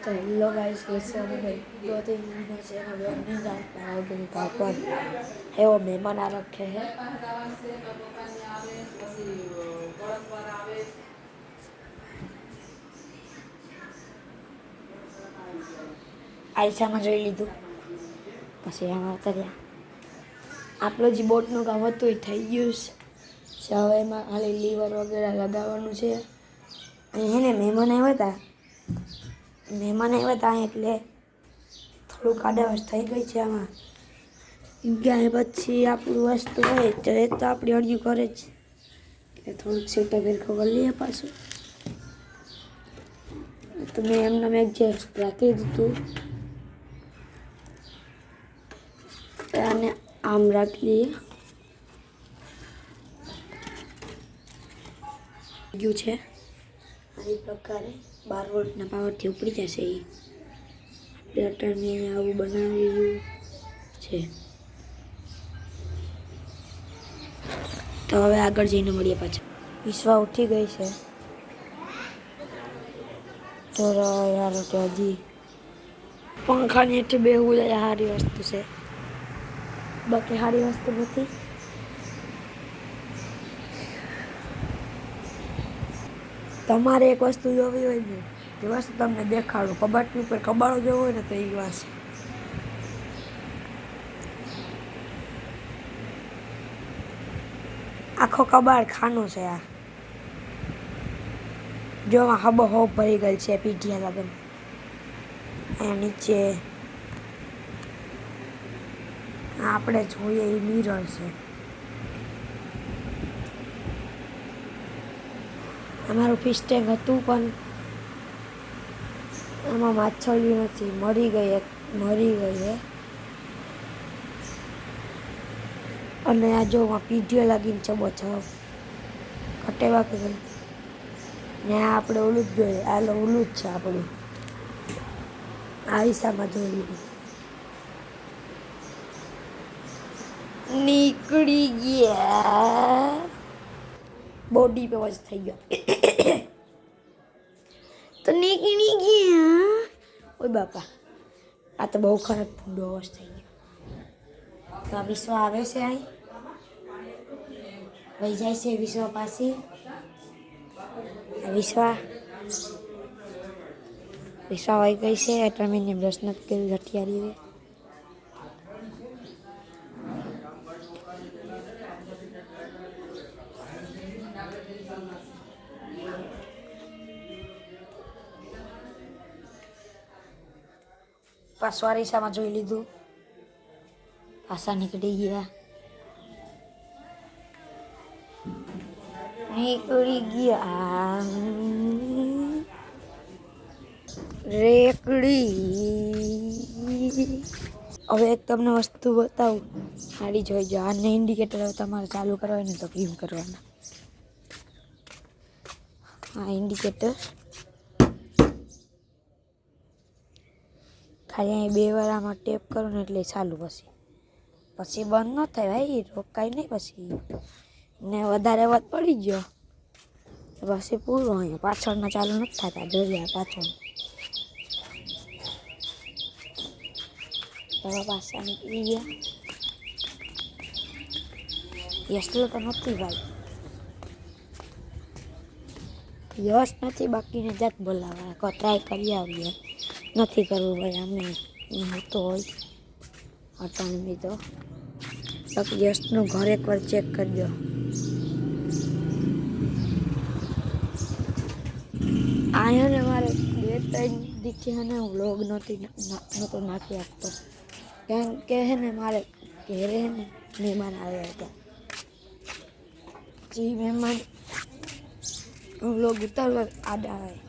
तो hello guys, कैसे हो? मैं 2-3 महीनों से मैं ब्लॉग नहीं डाल पा रहा हूँ क्योंकि घर पर है वो मेहमान आ रखे हैं। આયશામાં જોઈ લીધું, પછી એમાં ઉતર્યા. આપણું જે બોટનું કામ હતું એ થઈ ગયું છે. હવે એમાં ખાલી લીવર વગેરે લગાવવાનું છે. અહીં હે ને મહેમાન આવ્યા હતા એટલે થોડુંક આડાવસ થઈ ગઈ છે આમાં. ગયા પછી આપણું વસ્તુ હોય તો એ તો આપણી અડ્યું કરે જ, એટલે થોડુંક સીટા ભેરખો કરી લઈએ પાછું. તો મેં એમને એક જે રાખી દીધું અને આમ રાખી લઈએ ગયું છે. આવી પ્રકારે 12 વોલ્ટના પાવરથી ઉપડી જશે. એ આપણે અટાણે આવું બનાવેલું છે. તો હવે આગળ જઈને મળીએ પાછા. વિશ્વા ઉઠી ગઈ છે તો યાર તો હજી પંખાની હેઠે બેહવું જાય સારી વસ્તુ છે, બાકી સારી વસ્તુ નથી. તમારે એક વસ્તુ જોવી હોય ને તે વસ્તુ તમને દેખાડું. કબાટની ઉપર કબાડો જોવો હોય ને તો એ વાત છે. આખો કબાડ ખાનો છે આ. જો આમાં હબો હોબ ભરી ગયેલ છે પીઢિયા લગન. અહીંયા નીચે આપણે જોઈએ એ મિરર છે. અમારું ફિશ ટેન્ક હતું પણ આમાં માછલી નથી, મરી ગઈ છે. અને આ જો પીઢીઓ લાગીને ચબોચબ કટેવા કરે ને. આ આપણે ઓલું જ જોઈએ, આ ઓલું જ છે આપણું. આ હિસાબમાં જોઈ નીકળી ગયા, બોડી पे वॉच થઈ ગયો તો નીકળી ગયા. ઓય બાપા, આ તો બહુ ખરાબ વોચ થઈ ગયો. તો આ વિશ્વા આવે છે, અહીં વહી જાય છે વિશ્વા પાસે. વિશ્વા વહી ગઈ છે એટલે મેં બ્રશ નથી કર્યું. ઘટિયારી પાછું અરીસામાં જોઈ લીધું, પાછા નીકળી ગયા. રેકડી. હવે એક તમને વસ્તુ બતાવું, સાડી જોઈ જાઓ. આને ઇન્ડિકેટર તમારે ચાલુ કરવા હોય ને તો કેમ કરવાના. આ ઇન્ડિકેટર ખાલી અહીં 2 વાર આમાં ટેપ કરો ને એટલે ચાલુ. પછી બંધ ન થાય ભાઈ, રોકાય નહીં. પછી ને વધારે વાત પડી ગયો પછી પૂરું. અહીંયા પાછળના ચાલુ નથી થતા. જોઈએ પાછળ પાછા નીકળી ગયા. યશલો તો નથી ભાઈ, યશ નથી. બાકીને જાત બોલાવા ટ્રાય કરી આવીએ. નથી કરવું ભાઈ, અમે તો હોય અટાણમી તો. બાકી યશનું ઘર એકવાર ચેક કરી દો. આયા ને મારે 2-3 દીથી હે ને વ્લોગ નહોતો નાખી આપતો, કેમ કે હે ને મારે ઘેરે હે ને મહેમાન આવ્યા હતા. જે મહેમાન વ્લોગ ઉતારવા આડા આવે.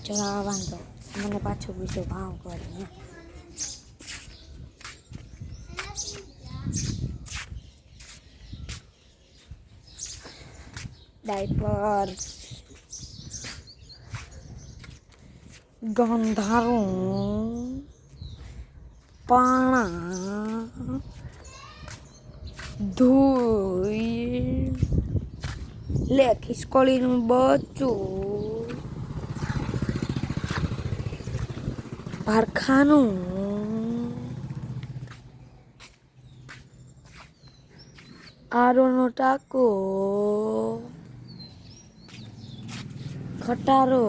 ચલા વાંધો મને પાછું બીજું ભાવ કરે. ડાયપર, ગંધારું, પાણા, ધોઈ, લે ખિસકોલીનું બચ્ચું ભારખાનું આરોનો ટાકો ખટારો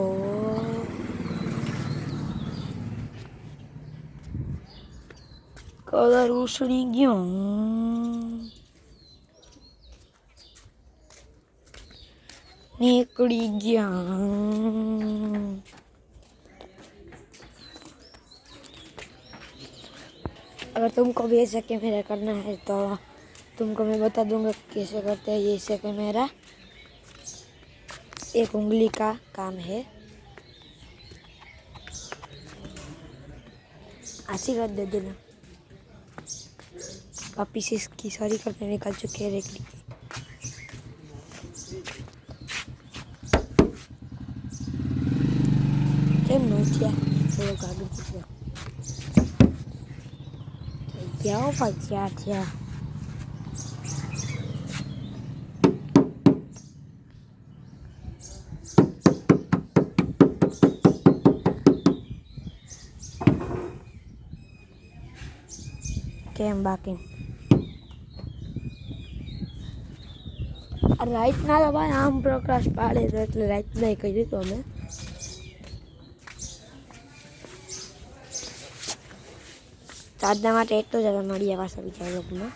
કલર ઉસળી ગયો નીકળી ગયા अगर तुमको भी ऐसा कैमरा करना है तो तुमको मैं बता दूंगा कैसे करते हैं। ऐसे कैमरा एक उंगली का काम है, ऐसी कर दे देना। वापिस इसकी सॉरी करके निकाल चुके हैं रेकड़ी કેમ નો થયા થોડોક આગળ પૂછ્યો જાઓ પાછા થયા કેમ બાકી રાઈટના તો ભાઈ આમ પ્રકાશ પાડે તો એટલે રાઈટ નહીં કર્યું તો અમે આજના માટે એટલું જ. હવે મળીએ પાછા બીજા વ્લોગમાં.